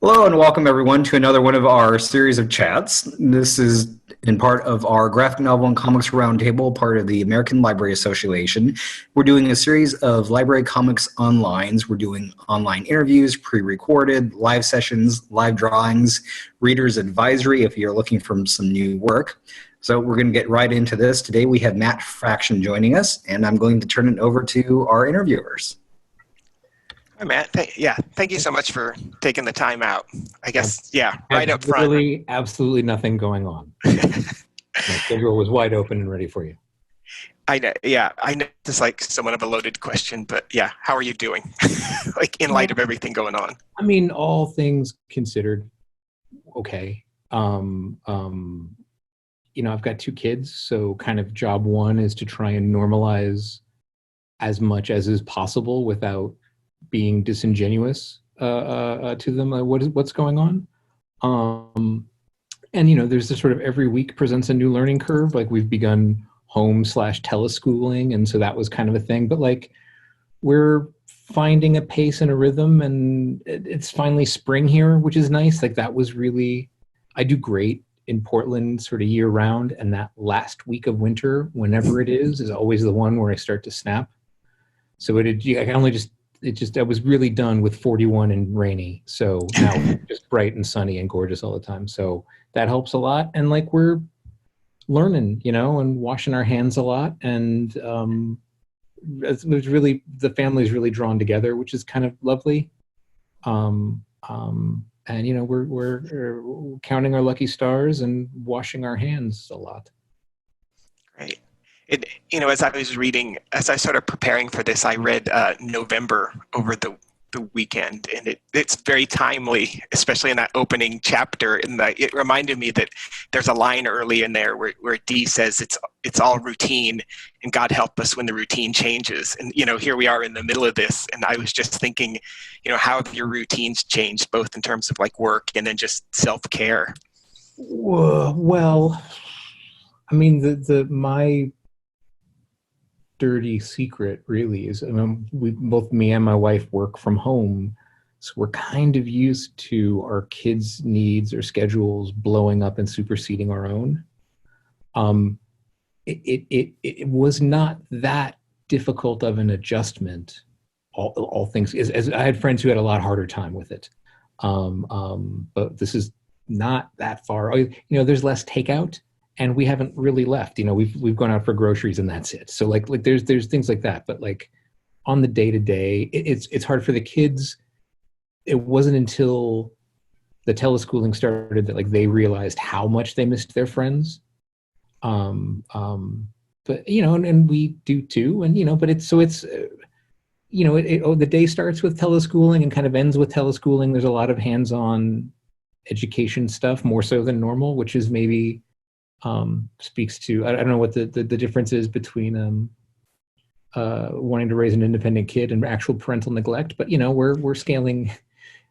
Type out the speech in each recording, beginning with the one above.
Hello and welcome everyone to another one of our series of chats. This is in part of our graphic novel and comics roundtable, part of the American Library Association. We're doing a series of library comics onlines. We're doing online interviews, pre-recorded, live sessions, live drawings, readers advisory if you're looking for some new work. So we're going to get right into this. Today we have Matt Fraction joining us, and I'm going to turn it over to our interviewers. Hi, Matt. Thank you so much for taking the time out. I guess, right up front. Literally, absolutely nothing going on. My schedule was wide open and ready for you. I know it's like somewhat of a loaded question, but yeah, how are you doing? Like in light of everything going on? I mean, all things considered, okay. I've got two kids, so kind of job one is to try and normalize as much as is possible without being disingenuous to them. What's going on? And there's this sort of every week presents a new learning curve. Like we've begun home/teleschooling, and so that was kind of a thing. But like we're finding a pace and a rhythm, and it's finally spring here, which is nice. Like that was really, I do great in Portland sort of year round, and that last week of winter, whenever it is always the one where I start to snap. So I was really done with 41 and rainy. So now it's just bright and sunny and gorgeous all the time. So that helps a lot. And like we're learning, and washing our hands a lot. And it was really, the family's really drawn together, which is kind of lovely. And we're counting our lucky stars and washing our hands a lot. Great. As I started preparing for this, I read November over the weekend, and it's very timely, especially in that opening chapter. And it reminded me that there's a line early in there where Dee says it's all routine, and God help us when the routine changes. And here we are in the middle of this, and I was just thinking, how have your routines changed, both in terms of like work and then just self-care? Well, I mean, my dirty secret really is, both me and my wife work from home, so we're kind of used to our kids' needs or schedules blowing up and superseding our own. It was not that difficult of an adjustment. All things, as I had friends who had a lot harder time with it, but this is not that far. There's less takeout. And we haven't really left. We've gone out for groceries and that's it. So like there's things like that. But like on the day to day, it's hard for the kids. It wasn't until the teleschooling started that like they realized how much they missed their friends. But and we do too. And but the day starts with teleschooling and kind of ends with teleschooling. There's a lot of hands-on education stuff, more so than normal, which is maybe speaks to, I don't know what the difference is between wanting to raise an independent kid and actual parental neglect, but we're scaling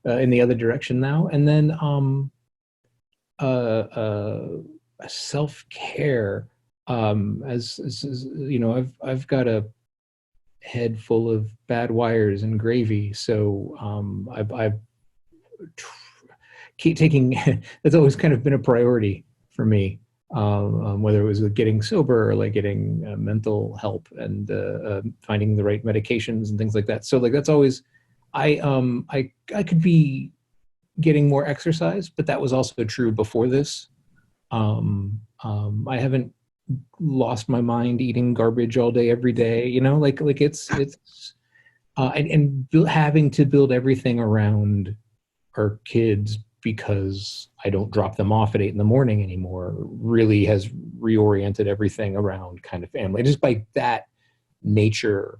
in the other direction now. And then self-care, I've got a head full of bad wires and gravy, so I've keep taking that's always kind of been a priority for me. Whether it was getting sober or like getting mental help and finding the right medications and things like that. So like that's always, I could be getting more exercise, but that was also true before this. I haven't lost my mind eating garbage all day every day. Having to build everything around our kids because I don't drop them off at 8 a.m. anymore really has reoriented everything around kind of family. Just by that nature,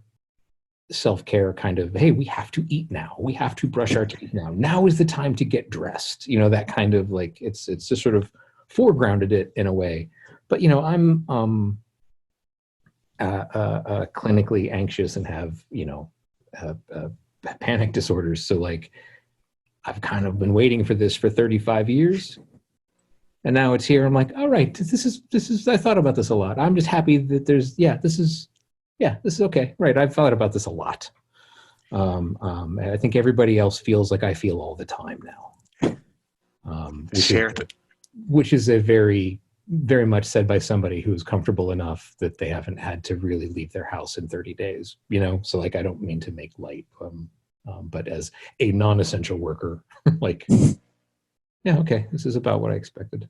self-care kind of, hey, we have to eat now. We have to brush our teeth now. Now is the time to get dressed. That kind of like, it's just sort of foregrounded it in a way. But, I'm clinically anxious and have, panic disorders. So like, I've kind of been waiting for this for 35 years. And now it's here. I'm like, all right, this is, I thought about this a lot. I'm just happy that this is okay. Right. I've thought about this a lot. I think everybody else feels like I feel all the time now. Share that. Which is a very, very much said by somebody who's comfortable enough that they haven't had to really leave their house in 30 days, So like, I don't mean to make light, but as a non-essential worker, like, yeah, okay, this is about what I expected.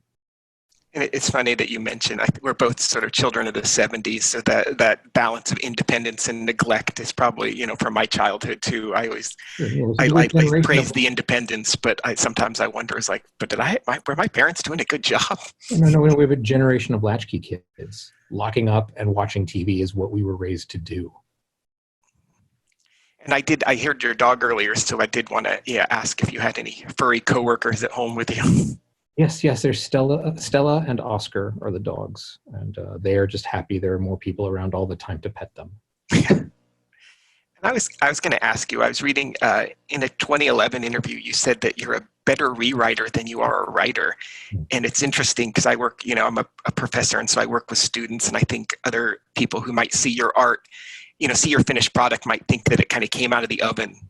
And it's funny that you mentioned, we're both sort of children of the 70s, so that balance of independence and neglect is probably, from my childhood too. I always, I praise the independence, but sometimes I wonder, but were my parents doing a good job? No, we have a generation of latchkey kids. Locking up and watching TV is what we were raised to do. And I heard your dog earlier, so I did want to ask if you had any furry coworkers at home with you. Yes. There's Stella and Oscar are the dogs, and they are just happy there are more people around all the time to pet them. And I was going to ask you. I was reading in a 2011 interview, you said that you're a better rewriter than you are a writer, and it's interesting because I work. I'm a professor, and so I work with students, and I think other people who might see your art, see your finished product, might think that it kind of came out of the oven,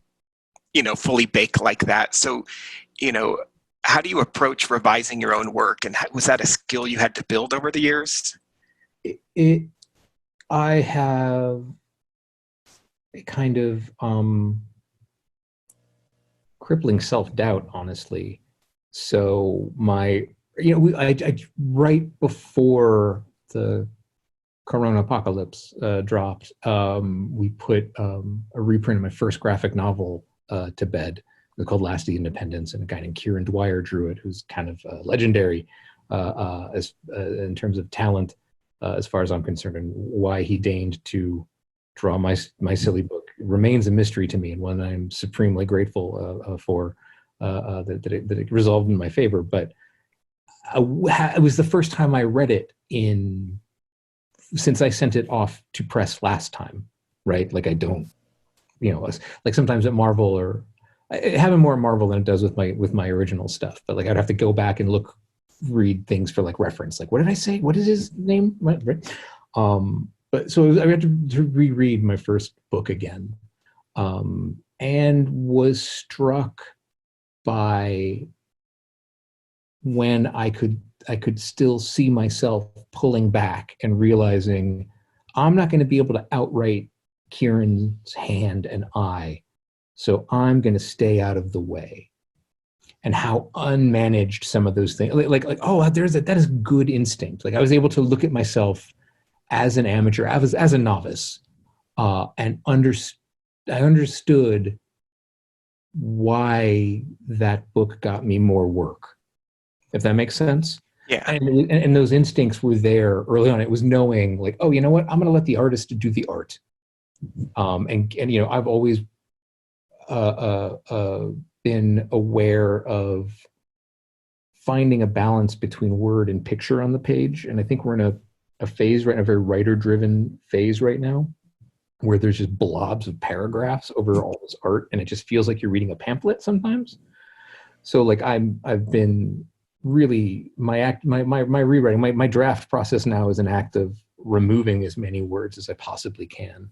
fully baked like that. So, how do you approach revising your own work? And was that a skill you had to build over the years? I have a kind of crippling self-doubt, honestly. So I right before the Corona apocalypse dropped, we put a reprint of my first graphic novel to bed. It's called Last of the Independents, and a guy named Kieran Dwyer drew it, who's kind of legendary in terms of talent, as far as I'm concerned, and why he deigned to draw my silly book remains a mystery to me, and one I'm supremely grateful for that it resolved in my favor. But it was the first time I read it since I sent it off to press last time, right? Like I don't, like sometimes at Marvel or. It happened more at Marvel than it does with my original stuff. But like I'd have to go back and read things for like reference. Like, what did I say? What is his name? Right. But so I had to reread my first book again, and was struck by when I could still see myself pulling back and realizing I'm not going to be able to outright Kieran's hand and eye. So I'm going to stay out of the way. And how unmanaged some of those things, that is good instinct. Like I was able to look at myself as an amateur, as a novice, and I understood why that book got me more work, if that makes sense. Yeah. And those instincts were there early on. It was knowing like, oh, you know what? I'm going to let the artist do the art. And I've always been aware of finding a balance between word and picture on the page. And I think we're in a phase right now, a very writer-driven phase right now, where there's just blobs of paragraphs over all this art, and it just feels like you're reading a pamphlet sometimes. So like I've been really, my rewriting, my draft process now is an act of removing as many words as I possibly can.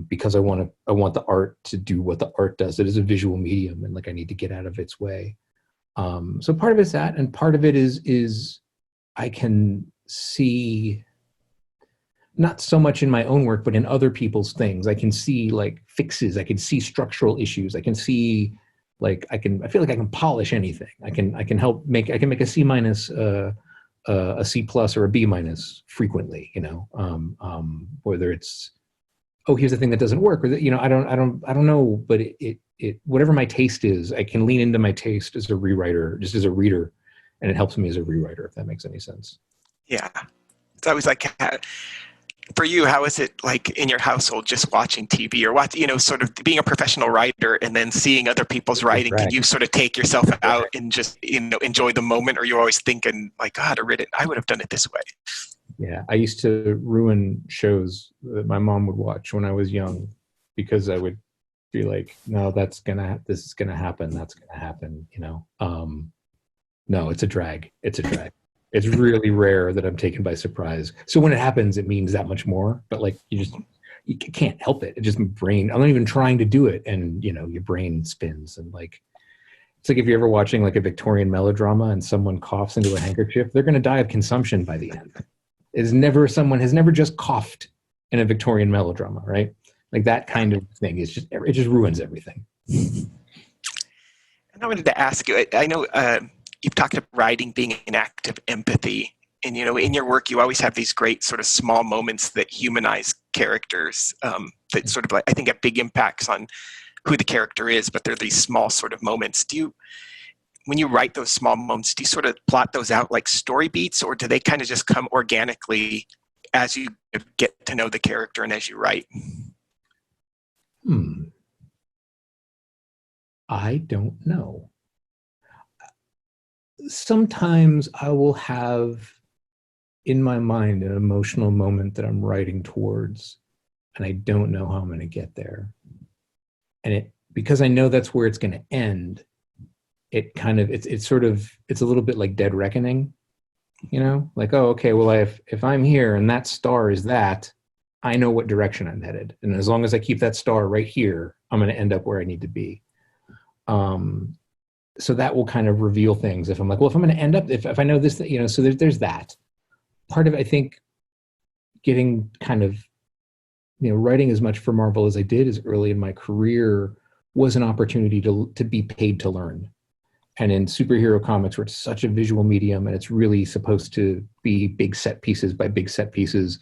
Because I want the art to do what the art does. It is a visual medium, and like I need to get out of its way. So part of it's that, and part of it is I can see, not so much in my own work, but in other people's things. I can see like fixes. I can see structural issues. I can see like I feel like I can polish anything. I can make a C minus, a C plus, or a B minus frequently. Whether it's, oh, here's the thing that doesn't work, or that, I don't know, but it whatever my taste is, I can lean into my taste as a rewriter, just as a reader, and it helps me as a rewriter, if that makes any sense. Yeah. It's always like, for you, how is it like in your household, just watching TV or sort of being a professional writer and then seeing other people's writing? Can you sort of take yourself out and just, enjoy the moment, or you're always thinking like, God, I would have done it this way? Yeah, I used to ruin shows that my mom would watch when I was young, because I would be like, no, this is gonna happen, that's gonna happen, No, it's a drag. It's really rare that I'm taken by surprise. So when it happens, it means that much more. But like you can't help it. It just brain. I'm not even trying to do it, and your brain spins, and like It's like if you're ever watching like a Victorian melodrama and someone coughs into a handkerchief, they're going to die of consumption by the end. Someone has never just coughed in a Victorian melodrama, right? Like that kind of thing is it just ruins everything. And I wanted to ask you, I know you've talked about writing being an act of empathy. And, in your work, you always have these great sort of small moments that humanize characters that sort of like, I think have big impacts on who the character is, but they're these small sort of moments. When you write those small moments, do you sort of plot those out like story beats, or do they kind of just come organically as you get to know the character and as you write? I don't know. Sometimes I will have in my mind an emotional moment that I'm writing towards, and I don't know how I'm going to get there. And because I know that's where it's going to end, it's a little bit like Dead Reckoning, like, oh, okay, well, if I'm here and that star is that, I know what direction I'm headed. And as long as I keep that star right here, I'm going to end up where I need to be. So that will kind of reveal things. If I'm like, well, if I'm going to end up, if I know this, so there's that. Part of it, I think, getting kind of, writing as much for Marvel as I did as early in my career was an opportunity to be paid to learn. And in superhero comics, where it's such a visual medium and it's really supposed to be big set pieces by big set pieces,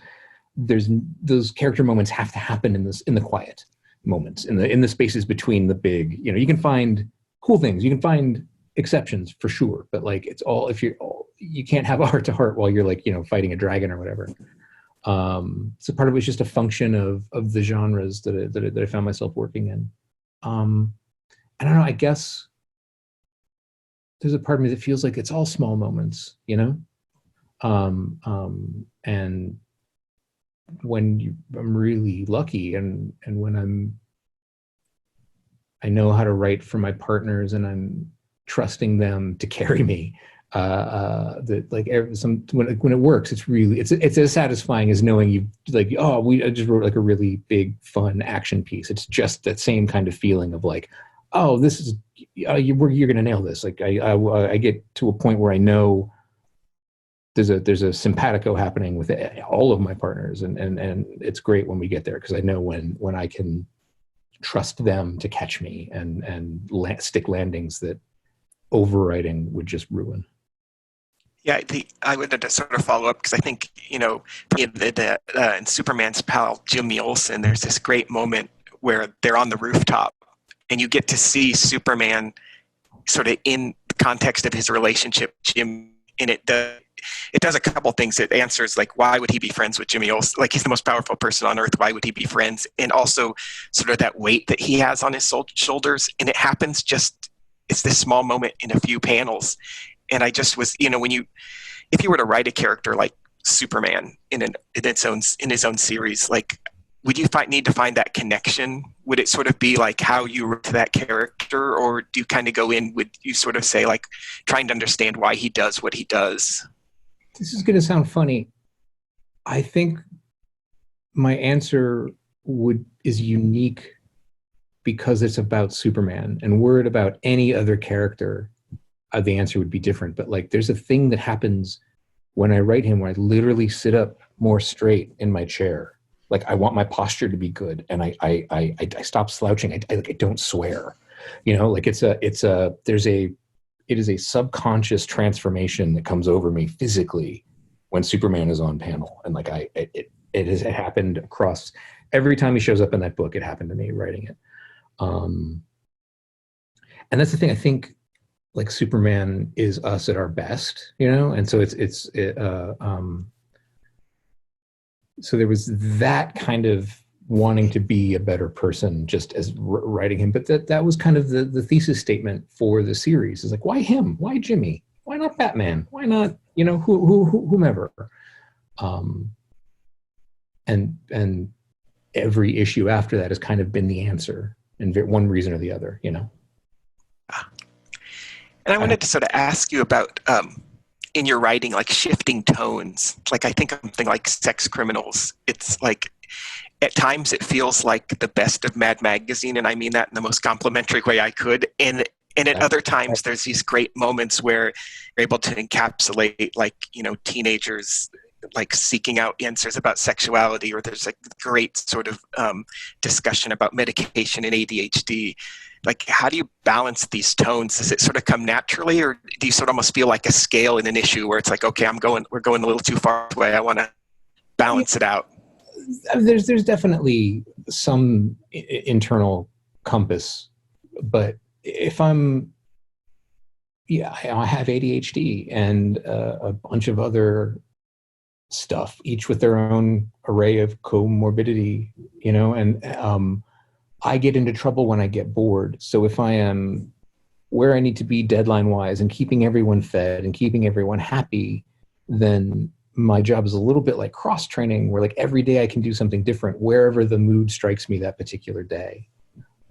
there's those character moments have to happen in the quiet moments, in the spaces between the big. You can find cool things, you can find exceptions for sure, but like it's all, you can't have a heart to heart while you're like fighting a dragon or whatever. So part of it was just a function of the genres that I found myself working in. I don't know, I guess there's a part of me that feels like it's all small moments, and when I'm really lucky and when I know how to write for my partners and I'm trusting them to carry me, that like when it works, it's as satisfying as knowing I just wrote like a really big fun action piece. It's just that same kind of feeling of like, oh, this is you're gonna nail this. Like I get to a point where I know there's a simpatico happening with all of my partners, and it's great when we get there because I know when I can trust them to catch me and stick landings that overwriting would just ruin. Yeah, I wanted to sort of follow up because I think, in Superman's pal, Jimmy Olsen, there's this great moment where they're on the rooftop and you get to see Superman sort of in the context of his relationship with Jim, and it does a couple things. It answers like, why would he be friends with Jimmy Olsen? Like, he's the most powerful person on earth. Why would he be friends? And also sort of that weight that he has on his shoulders. And it happens it's this small moment in a few panels. And I just was, if you were to write a character like Superman in his own series, like, would you need to find that connection? Would it sort of be like how you wrote to that character, or do you kind of go in, would you sort of say like trying to understand why he does what he does? This is going to sound funny. I think my answer is unique because it's about Superman, and were it about any other character, the answer would be different. But like, there's a thing that happens when I write him where I literally sit up more straight in my chair. Like, I want my posture to be good, and I stop slouching. I don't swear, like it is a subconscious transformation that comes over me physically when Superman is on panel. And like, it has happened across every time he shows up in that book. It happened to me writing it. And that's the thing. I think like Superman is us at our best, and so so there was that kind of wanting to be a better person just as writing him. But that was kind of the thesis statement for the series, is like, why him? Why Jimmy? Why not Batman? Why not, whomever? And every issue after that has kind of been the answer in one reason or the other, And I wanted to sort of ask you about, in your writing, like shifting tones. Like, I think of something like Sex Criminals. It's like, at times it feels like the best of Mad Magazine, and I mean that in the most complimentary way I could. And And at other times, there's these great moments where you're able to encapsulate, like, teenagers like seeking out answers about sexuality, or there's a great sort of discussion about medication and ADHD. Like, how do you balance these tones? Does it sort of come naturally, or do you sort of almost feel like a scale in an issue where it's like, okay, we're going a little too far away. I want to balance it out. There's definitely some internal compass, but if I have ADHD and a bunch of other stuff, each with their own array of comorbidity, and I get into trouble when I get bored. So if I am where I need to be deadline wise and keeping everyone fed and keeping everyone happy, then my job is a little bit like cross-training, where like every day I can do something different wherever the mood strikes me that particular day.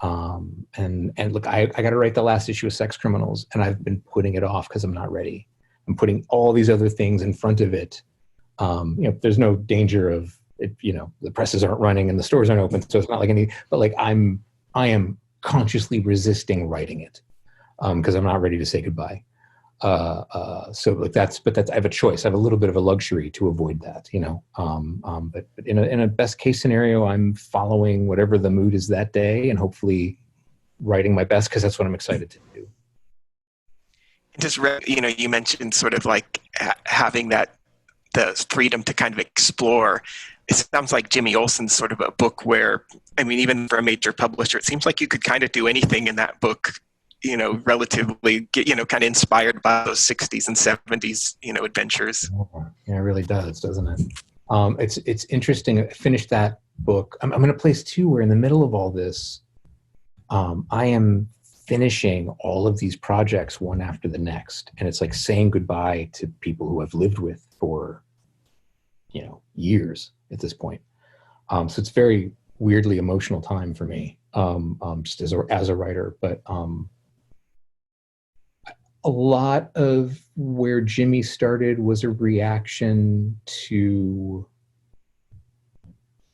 And look, I got to write the last issue of Sex Criminals, and I've been putting it off because I'm not ready. I'm putting all these other things in front of it. There's no danger of it, the presses aren't running and the stores aren't open, so it's not like but like I am consciously resisting writing it because I'm not ready to say goodbye. So like but I have a choice. I have a little bit of a luxury to avoid that, but in a best case scenario, I'm following whatever the mood is that day and hopefully writing my best, because that's what I'm excited to do. Just, you mentioned sort of like having the freedom to kind of explore. It sounds like Jimmy Olsen's sort of a book where, even for a major publisher, it seems like you could kind of do anything in that book, relatively, kind of inspired by those 60s and 70s, adventures. Yeah, it really does, doesn't it? It's interesting. I finished that book. I'm in a place too where in the middle of all this, I am finishing all of these projects one after the next. And it's like saying goodbye to people who I've lived with for, years at this point. So it's very weirdly emotional time for me, just as a writer. But a lot of where Jimmy started was a reaction to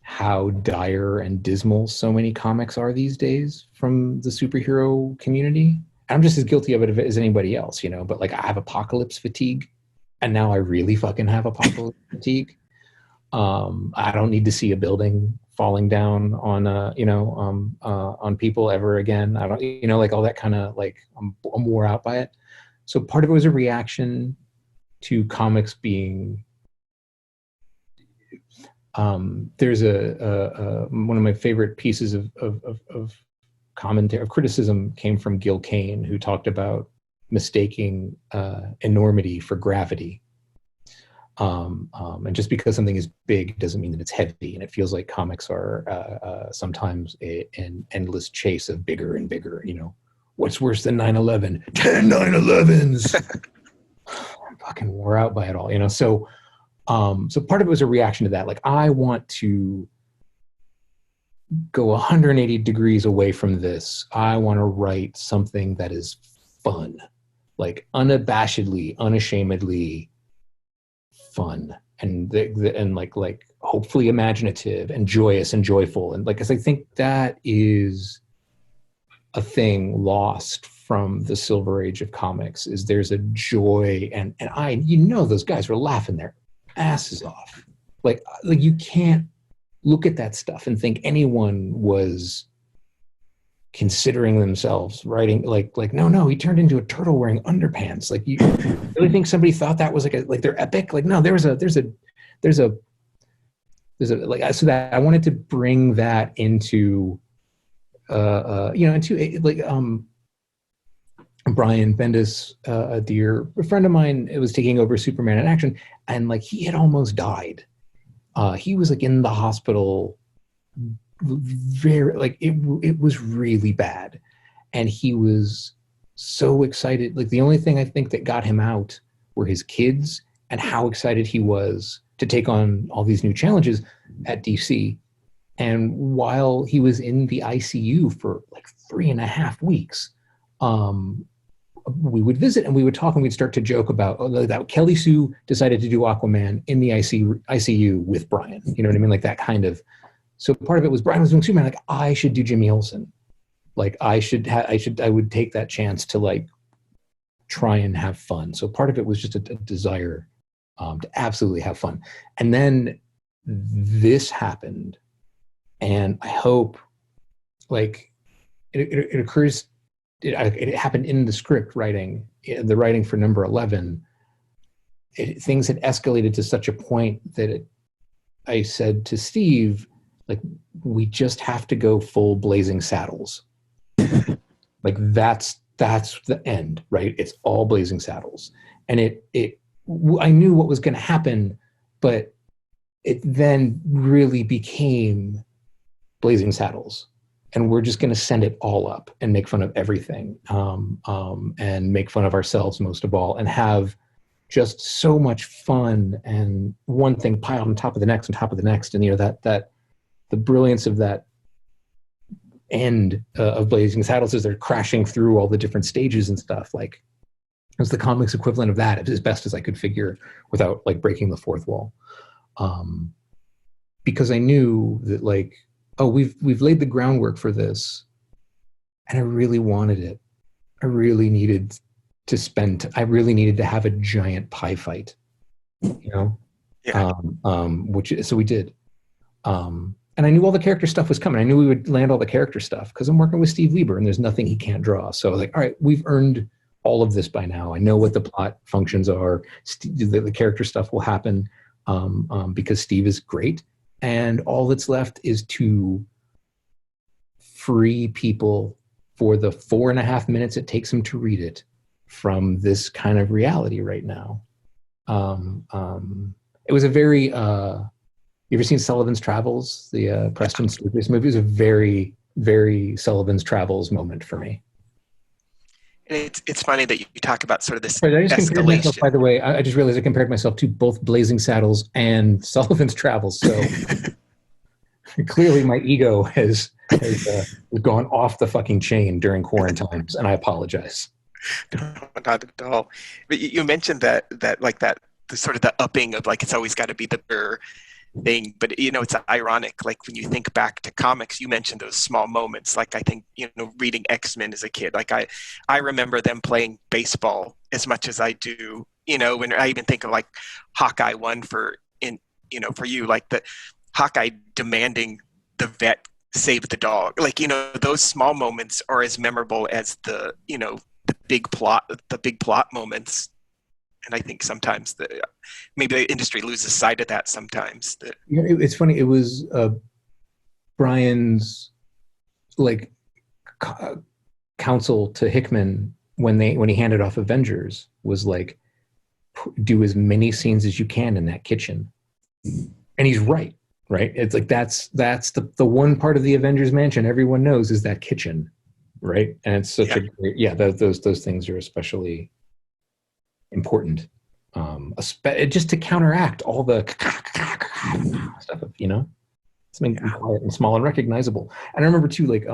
how dire and dismal so many comics are these days from the superhero community. I'm just as guilty of it as anybody else, but like I have apocalypse fatigue, and now I really fucking have apocalypse fatigue. I don't need to see a building falling down on, on people ever again. I don't, like all that kind of like, I'm wore out by it. So part of it was a reaction to comics being, there's one of my favorite pieces of commentary, of criticism came from Gil Kane, who talked about mistaking enormity for gravity. And just because something is big doesn't mean that it's heavy. And it feels like comics are sometimes an endless chase of bigger and bigger. What's worse than 9/11? 10 9/11s. I'm fucking wore out by it all. So part of it was a reaction to that. Like, I want to go 180 degrees away from this. I want to write something that is fun, like unabashedly, unashamedly fun, and like hopefully imaginative and joyous and joyful. And like, 'cause I think that is a thing lost from the silver age of comics, is there's a joy and those guys were laughing their asses off. Like you can't look at that stuff and think anyone was considering themselves writing like no, he turned into a turtle wearing underpants. Like, you really think somebody thought that was like their epic? Like, no, there's a like, so that I wanted to bring that into Brian Bendis, a dear friend of mine, it was taking over Superman in Action, and like he had almost died. He was like in the hospital, very like it was really bad, and he was so excited. Like, the only thing I think that got him out were his kids and how excited he was to take on all these new challenges at DC. And while he was in the ICU for like 3.5 weeks, we would visit and we would talk, and we'd start to joke about that Kelly Sue decided to do Aquaman in the ICU with Brian. You know what I mean? Like that kind of. So part of it was Brian was doing Superman. Like, I should do Jimmy Olsen. Like I would take that chance to like try and have fun. So part of it was just a desire to absolutely have fun. And then this happened, and I hope like it occurs. It happened in the script writing, the writing for number 11. Things had escalated to such a point that I said to Steve, like, we just have to go full Blazing Saddles. Like that's the end, right? It's all Blazing Saddles. And I knew what was going to happen, but it then really became Blazing Saddles. And we're just going to send it all up and make fun of everything, and make fun of ourselves most of all, and have just so much fun, and one thing piled on top of the next, on top of the next. And, you know, that the brilliance of that end of Blazing Saddles as they're crashing through all the different stages and stuff, like it was the comics equivalent of that, as best as I could figure, without like breaking the fourth wall. Because I knew that like, oh, we've laid the groundwork for this, and I really wanted it. I really needed to have a giant pie fight, you know? Yeah. So we did. And I knew all the character stuff was coming. I knew we would land all the character stuff because I'm working with Steve Lieber and there's nothing he can't draw. So like, all right, we've earned all of this by now. I know what the plot functions are. The character stuff will happen because Steve is great. And all that's left is to free people for the 4.5 minutes it takes them to read it from this kind of reality right now. It was a very, you ever seen Sullivan's Travels, the Preston Sturges movie? It was a very, very Sullivan's Travels moment for me. And it's funny that you talk about sort of this I just compared myself, escalation. by the way, I just realized I compared myself to both Blazing Saddles and Sullivan's Travels. So clearly my ego has gone off the fucking chain during quarantines, and I apologize. No, not at all. But you mentioned that the sort of the upping of like, it's always got to be the better thing. But, you know, it's ironic. Like when you think back to comics, you mentioned those small moments. Like I think, you know, reading X-Men as a kid, like I remember them playing baseball as much as I do, you know, when I even think of like Hawkeye one for you, like the Hawkeye demanding the vet save the dog. Like, you know, those small moments are as memorable as the, you know, the big plot moments. And I think sometimes maybe the industry loses sight of that sometimes. It's funny. It was Brian's like counsel to Hickman when he handed off Avengers was like, do as many scenes as you can in that kitchen. And he's right? It's like that's the one part of the Avengers mansion everyone knows is that kitchen, right? And it's such a great, those things are especially important, just to counteract all the stuff, you know, something quiet and small and recognizable. And I remember too, like,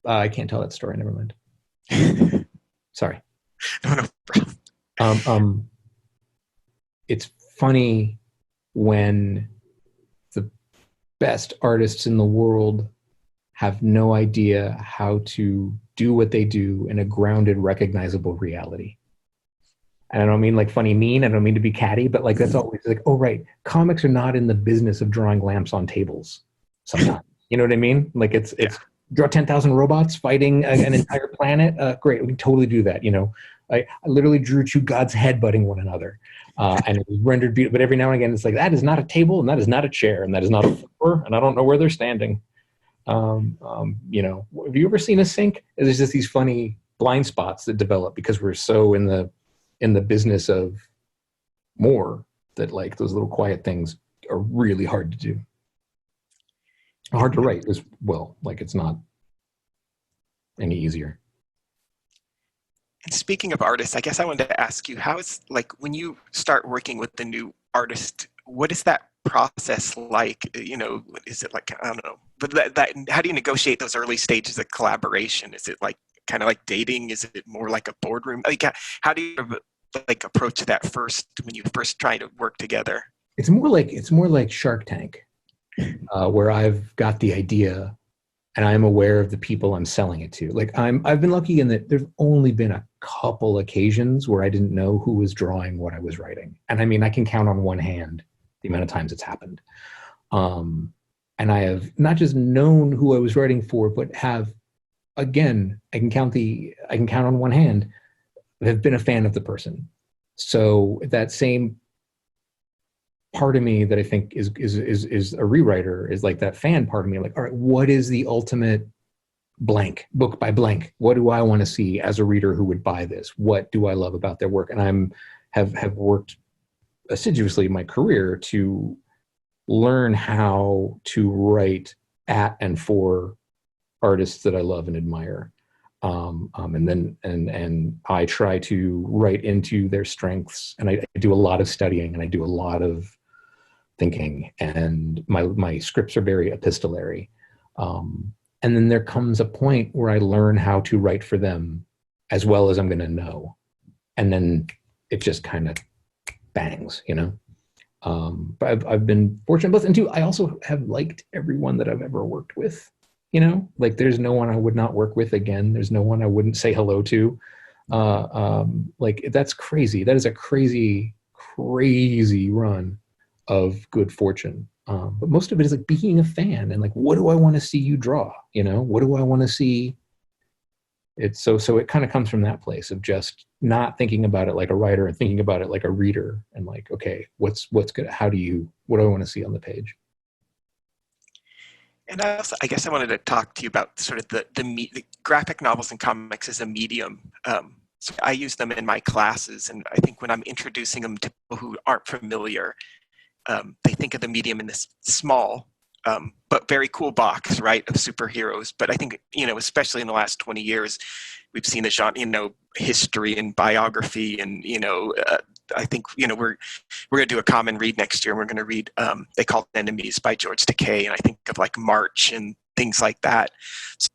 I can't tell that story. Never mind. Sorry. No problem. It's funny when the best artists in the world have no idea how to do what they do in a grounded, recognizable reality. And I don't mean like funny mean, I don't mean to be catty, but like that's always like, oh right, comics are not in the business of drawing lamps on tables sometimes. You know what I mean? Like it's draw 10,000 robots fighting an entire planet. Great, we can totally do that. You know, I literally drew two gods headbutting one another. And it was rendered beautiful, but every now and again it's like, that is not a table and that is not a chair and that is not a floor and I don't know where they're standing. You know, have you ever seen a sink? There's just these funny blind spots that develop because we're so in the business of more that like those little quiet things are really hard to do. Hard to write as well. Like it's not any easier. And speaking of artists, I guess I wanted to ask you, how is like when you start working with the new artist, what is that process like? You know, is it like, I don't know, but how do you negotiate those early stages of collaboration? Is it like kind of like dating? Is it more like a boardroom? Like how do you like approach that first when you first try to work together? It's more like Shark Tank, where I've got the idea and I'm aware of the people I'm selling it to. Like I've been lucky in that there's only been a couple occasions where I didn't know who was drawing what I was writing. And I mean, I can count on one hand the amount of times it's happened. And I have not just known who I was writing for, but have, again, I can count on one hand, have been a fan of the person. So that same part of me that I think is a rewriter is like that fan part of me, like, all right, what is the ultimate blank, book by blank? What do I want to see as a reader who would buy this? What do I love about their work? And have worked assiduously in my career to learn how to write at and for artists that I love and admire. And I try to write into their strengths, and I do a lot of studying and I do a lot of thinking, and my scripts are very epistolary. And then there comes a point where I learn how to write for them as well as I'm going to know. And then it just kind of bangs, you know? But I've been fortunate both, and two, I also have liked everyone that I've ever worked with, you know, like there's no one I would not work with again. There's no one I wouldn't say hello to. Like that's crazy. That is a crazy, crazy run of good fortune. But most of it is like being a fan and like, what do I want to see you draw? You know, what do I want to see? It's so it kind of comes from that place of just not thinking about it like a writer and thinking about it like a reader, and like, okay, what's good? What do I want to see on the page? And I guess I wanted to talk to you about sort of the graphic novels and comics as a medium. So I use them in my classes, and I think when I'm introducing them to people who aren't familiar, they think of the medium in this small but very cool box, right, of superheroes. But I think, you know, especially in the last 20 years, we've seen the genre, you know, history and biography, and, you know, I think, you know, we're going to do a common read next year. And we're going to read They Called Enemies by George Takei, and I think of like March and things like that. So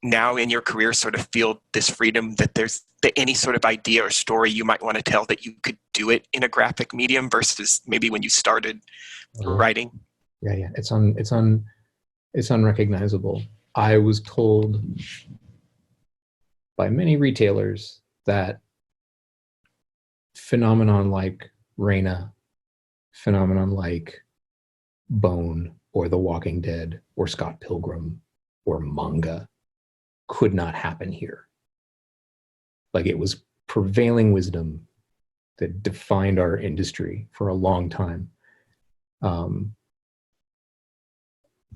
now in your career sort of feel this freedom that there's any sort of idea or story you might want to tell, that you could do it in a graphic medium versus maybe when you started writing? Yeah. It's unrecognizable. I was told by many retailers that phenomenon like Reina, phenomenon like Bone or The Walking Dead or Scott Pilgrim or manga could not happen here. Like it was prevailing wisdom that defined our industry for a long time.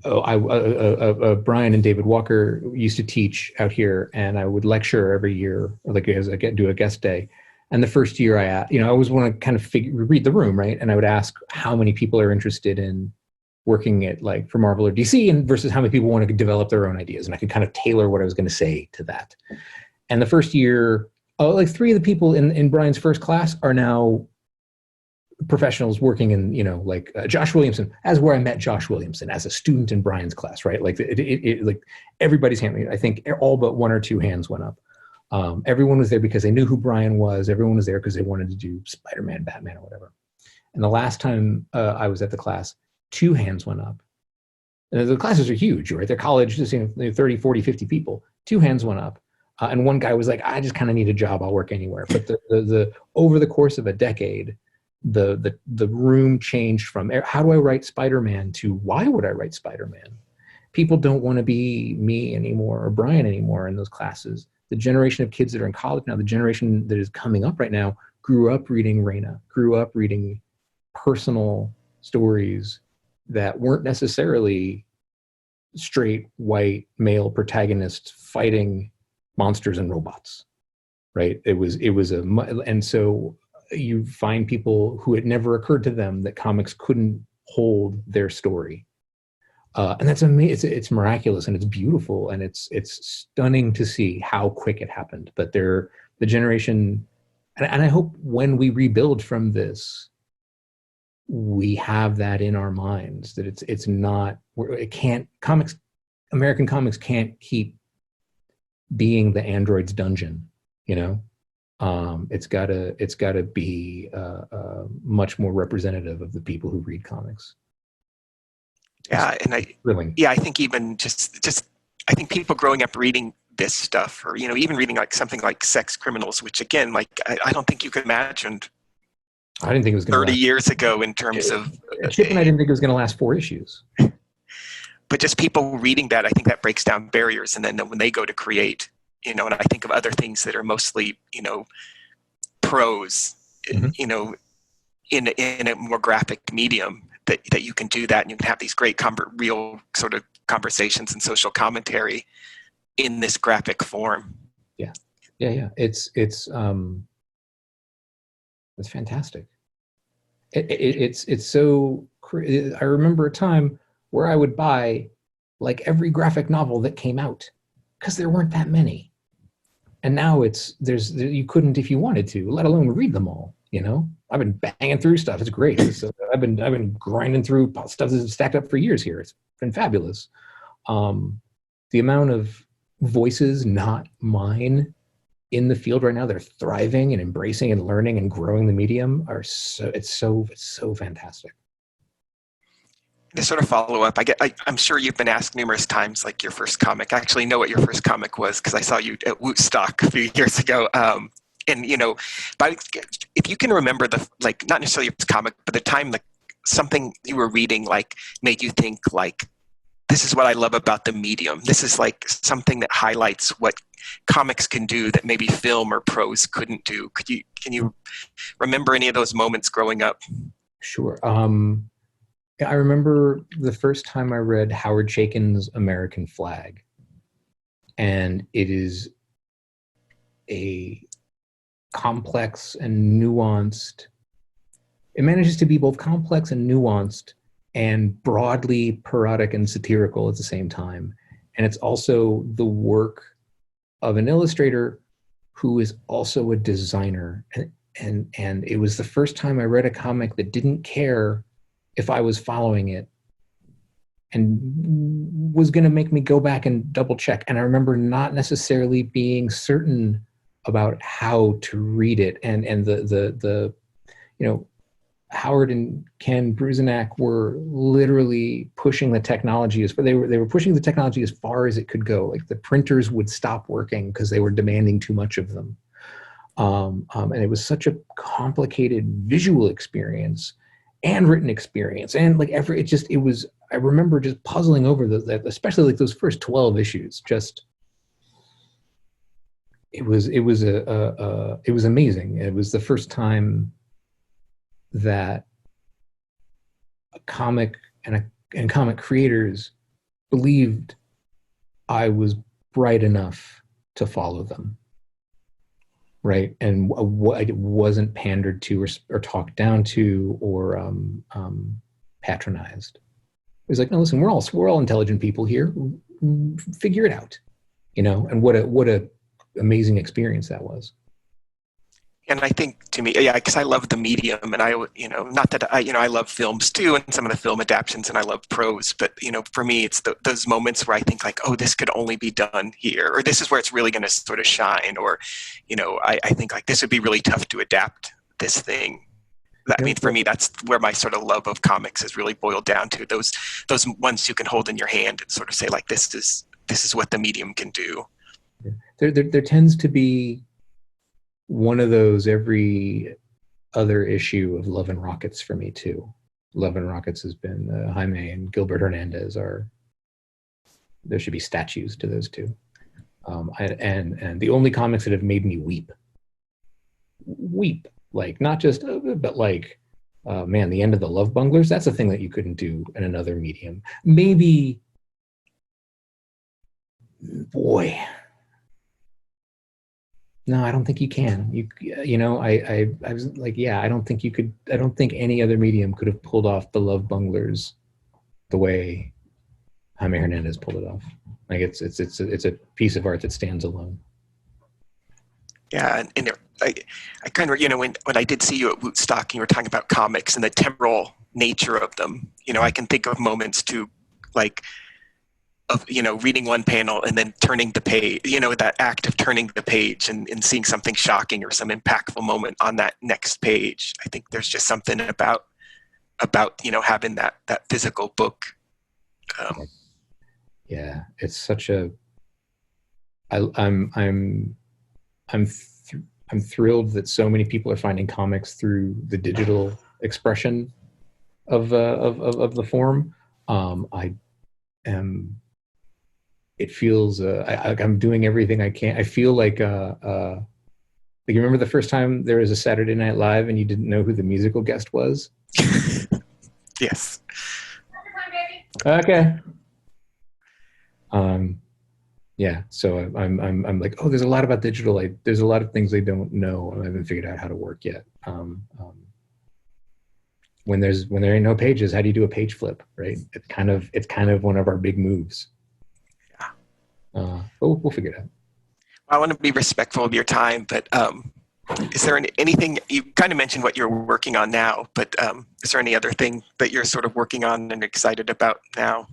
Brian and David Walker used to teach out here, and I would lecture every year, like as I do a guest day. And the first year I always want to kind of read the room, right? And I would ask how many people are interested in working at like for Marvel or DC, and versus how many people want to develop their own ideas. And I could kind of tailor what I was going to say to that. And the first year, like 3 of the people in Brian's first class are now professionals working in, you know, like Josh Williamson, as where I met Josh Williamson as a student in Brian's class, right? Like like everybody's hand, I think all but 1 or 2 hands went up. Everyone was there because they knew who Brian was. Everyone was there because they wanted to do Spider-Man, Batman, or whatever. And the last time I was at the class, 2 hands went up. And the classes are huge, right? They're college, just, you know, 30, 40, 50 people. 2 hands went up. And one guy was like, I just kind of need a job. I'll work anywhere. But the over the course of a decade, the room changed from how do I write Spider-Man to why would I write Spider-Man? People don't want to be me anymore or Brian anymore in those classes. The generation of kids that are in college now, the generation that is coming up right now, grew up reading Reina, grew up reading personal stories that weren't necessarily straight white male protagonists fighting monsters and robots, right? And so you find people who it never occurred to them that comics couldn't hold their story. And that's amazing. It's miraculous and it's beautiful and it's stunning to see how quick it happened. But the generation, and I hope when we rebuild from this, we have that in our minds that it's not, American comics can't keep being the android's dungeon, you know? It's gotta be much more representative of the people who read comics. Yeah, and I think even just I think people growing up reading this stuff, or even reading like something like Sex Criminals, which again, like I don't think you could imagine I didn't think it was going to 30 last. years ago in terms of Chip and I didn't think it was going to last 4 issues. But just people reading that, I think that breaks down barriers. And then when they go to create, and I think of other things that are mostly, prose, Mhm. In a more graphic medium, that you can do that, and you can have these great real sort of conversations and social commentary in this graphic form. Yeah. It's fantastic. It's so. I remember a time where I would buy like every graphic novel that came out because there weren't that many, and now you couldn't if you wanted to, let alone read them all. I've been banging through stuff. It's great. I've been grinding through stuff that's stacked up for years here. It's been fabulous. The amount of voices not mine in the field right now, they're thriving and embracing and learning and growing the medium, it's so fantastic. To sort of follow up, I'm sure you've been asked numerous times, like your first comic. I actually know what your first comic was because I saw you at Wootstock a few years ago. But if you can remember not necessarily your first comic, but the time like something you were reading like made you think like, this is what I love about the medium. This is like something that highlights what comics can do that maybe film or prose couldn't do. Can you remember any of those moments growing up? Sure. I remember the first time I read Howard Chaykin's American Flag, and it is a complex and nuanced. It manages to be both complex and nuanced and broadly parodic and satirical at the same time. And it's also the work of an illustrator who is also a designer. And it was the first time I read a comic that didn't care if I was following it and was going to make me go back and double check. And I remember not necessarily being certain about how to read it. And the Howard and Ken Bruzenak were literally pushing the technology they were pushing the technology as far as it could go. Like the printers would stop working because they were demanding too much of them. And it was such a complicated visual experience and written experience. And like I remember just puzzling over that, especially like those first 12 issues, it was amazing. It was the first time that a comic and comic creators believed I was bright enough to follow them, right? And it wasn't pandered to or talked down to or patronized. It was like, no, listen, we're all intelligent people here. Figure it out, And what a amazing experience that was. And I think to me, yeah, because I love the medium, and I love films too, and some of the film adaptions, and I love prose. But for me, it's those moments where I think like, oh, this could only be done here, or this is where it's really going to sort of shine, or, I think like this would be really tough to adapt this thing. I mean, for me, that's where my sort of love of comics is really boiled down to. Those ones you can hold in your hand and sort of say like, this is what the medium can do. There tends to be one of those every other issue of Love and Rockets for me too. Love and Rockets has been Jaime and Gilbert Hernandez there should be statues to those two. And the only comics that have made me weep, like not just, but like, man, the end of the Love Bunglers, that's a thing that you couldn't do in another medium. Maybe, boy, no, I don't think you can. I was like, yeah, I don't think you could. I don't think any other medium could have pulled off the Love Bunglers the way Jaime Hernandez pulled it off. Like it's a piece of art that stands alone. Yeah, and I kind of, when I did see you at Wootstock, you were talking about comics and the temporal nature of them. I can think of moments too, like, of reading one panel and then turning the page, that act of turning the page and seeing something shocking or some impactful moment on that next page. I think there's just something about having that physical book. Yeah, it's such a. I'm thrilled that so many people are finding comics through the digital expression of the form. I am. It feels I'm doing everything I can. I feel like you remember the first time there was a Saturday Night Live and you didn't know who the musical guest was? Yes. Okay. Yeah. So I'm like, oh, there's a lot about digital. There's a lot of things I don't know. I haven't figured out how to work yet. When there ain't no pages, how do you do a page flip? Right. It's kind of one of our big moves. Yeah. We'll figure it out. I want to be respectful of your time, but is there anything, you kind of mentioned what you're working on now, but is there any other thing that you're sort of working on and excited about now?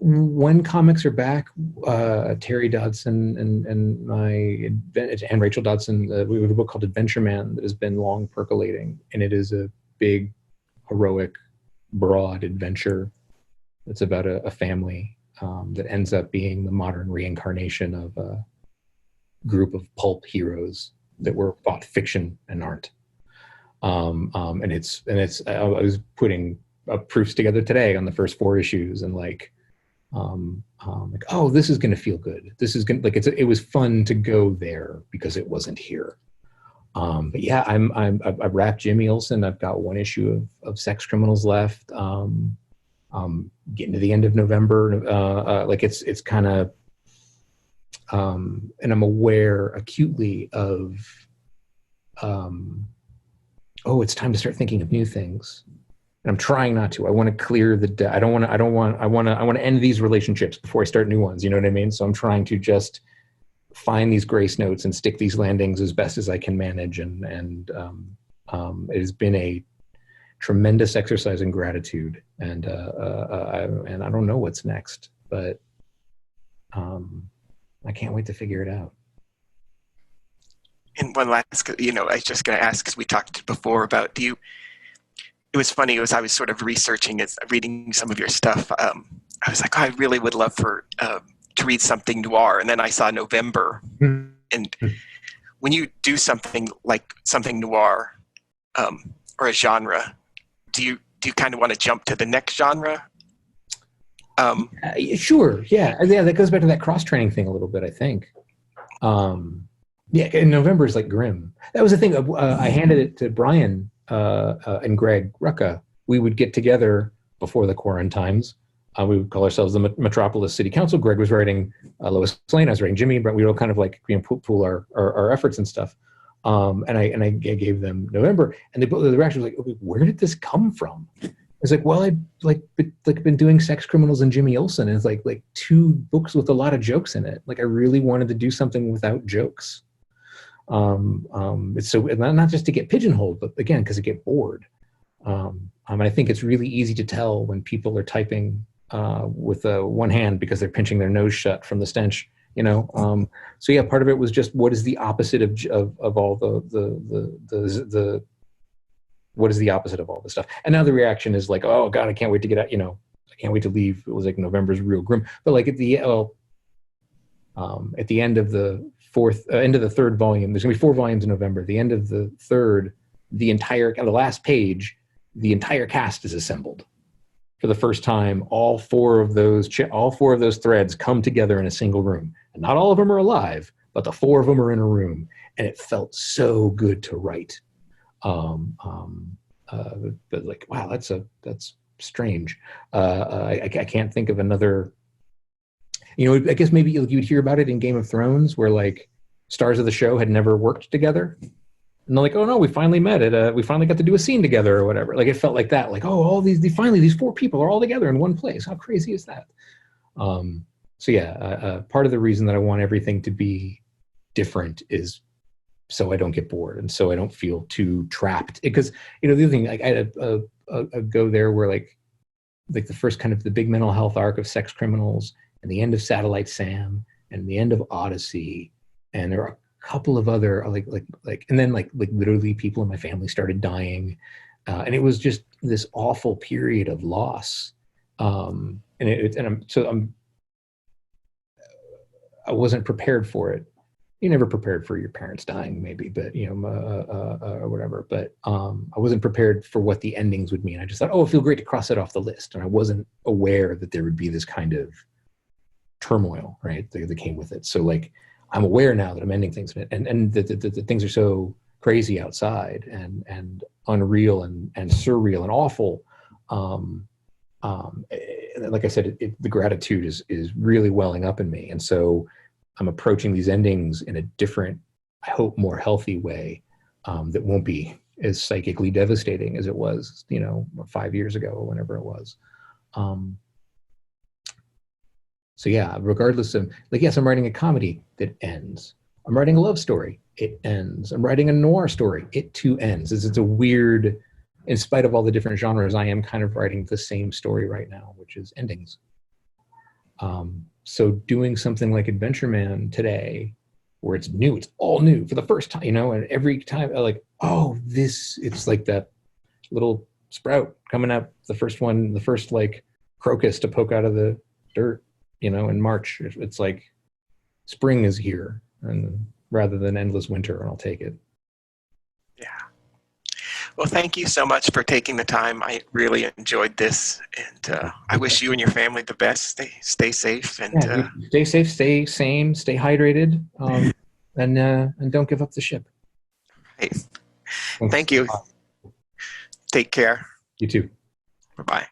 When comics are back, Terry Dodson and Rachel Dodson, we have a book called Adventure Man that has been long percolating, and it is a big, heroic, broad adventure. It's about a family that ends up being the modern reincarnation of a group of pulp heroes that were thought fiction and aren't. And I was putting proofs together today on the first 4 issues, and like, oh, this is going to feel good. This is going it was fun to go there because it wasn't here. But yeah, I've wrapped Jimmy Olsen. I've got 1 issue of Sex Criminals left. Getting to the end of November, it's kind of, and I'm aware acutely of, it's time to start thinking of new things. And I'm trying not to. I want to clear the. I want to end these relationships before I start new ones. You know what I mean? So I'm trying to just find these grace notes and stick these landings as best as I can manage. And it has been a tremendous exercise in gratitude. And I don't know what's next, but I can't wait to figure it out. And one last, I was just going to ask, because we talked before about, it was funny, I was sort of researching, reading some of your stuff. I was like, I really would love to read something noir. And then I saw November. Mm-hmm. And when you do something like something noir or a genre, do you kind of want to jump to the next genre? Sure. Yeah. That goes back to that cross-training thing a little bit, I think. Yeah. And November is like grim. That was the thing. I handed it to Brian and Greg Rucka. We would get together before the quarantines. We would call ourselves the Metropolis City Council. Greg was writing Lois Lane. I was writing Jimmy, but we would all kind of like pool our efforts and stuff. And I gave them November, and the reaction was like, okay, "Where did this come from?" It's like, well, I'd been doing Sex Criminals and Jimmy Olsen, and it's like 2 books with a lot of jokes in it. Like I really wanted to do something without jokes. It's so not just to get pigeonholed, but again, because I get bored. I think it's really easy to tell when people are typing with one hand because they're pinching their nose shut from the stench. So yeah, part of it was just what is the opposite of all the what is the opposite of all this stuff? And now the reaction is like, oh God, I can't wait to get out. I can't wait to leave. It was like November's real grim, but like at the end of the end of the 3rd volume, there's gonna be 4 volumes in November. The end of the 3rd, on the last page, the entire cast is assembled. For the first time, all four of those threads come together in a single room. And not all of them are alive, but the 4 of them are in a room. And it felt so good to write. But like, wow, that's strange. I can't think of another. I guess maybe you'd hear about it in Game of Thrones, where like stars of the show had never worked together. And they're like, oh no, we finally met it. We finally got to do a scene together or whatever. Like it felt like that. Like, oh, all these 4 people are all together in one place. How crazy is that? So yeah, part of the reason that I want everything to be different is so I don't get bored and so I don't feel too trapped. Because the other thing, like I had a go there where like the first kind of the big mental health arc of Sex Criminals and the end of Satellite Sam and the end of Odyssey, and there are a couple of other and then like literally people in my family started dying, and it was just this awful period of loss. I wasn't prepared for it. You're never prepared for your parents dying, maybe, but or whatever. But I wasn't prepared for what the endings would mean. I just thought, oh, it'd feel great to cross it off the list, and I wasn't aware that there would be this kind of turmoil, right, that came with it. So like, I'm aware now that I'm ending things, and that things are so crazy outside and unreal and surreal and awful. Like I said, the gratitude is really welling up in me, and so I'm approaching these endings in a different, I hope, more healthy way, that won't be as psychically devastating as it was, 5 years ago or whenever it was. So yeah, regardless of, like, yes, I'm writing a comedy that ends. I'm writing a love story, it ends. I'm writing a noir story, it too ends. It's a weird, in spite of all the different genres, I am kind of writing the same story right now, which is endings. So doing something like Adventure Man today, where it's new, it's all new for the first time, and every time I'm like, oh, it's like that little sprout coming up, the first like crocus to poke out of the dirt, in March. It's like spring is here, and rather than endless winter, and I'll take it. Yeah. Well, thank you so much for taking the time. I really enjoyed this, and I wish you and your family the best. Stay safe, and stay safe, stay sane, stay hydrated, and don't give up the ship. Hey, thank you. Take care. You too. Bye-bye.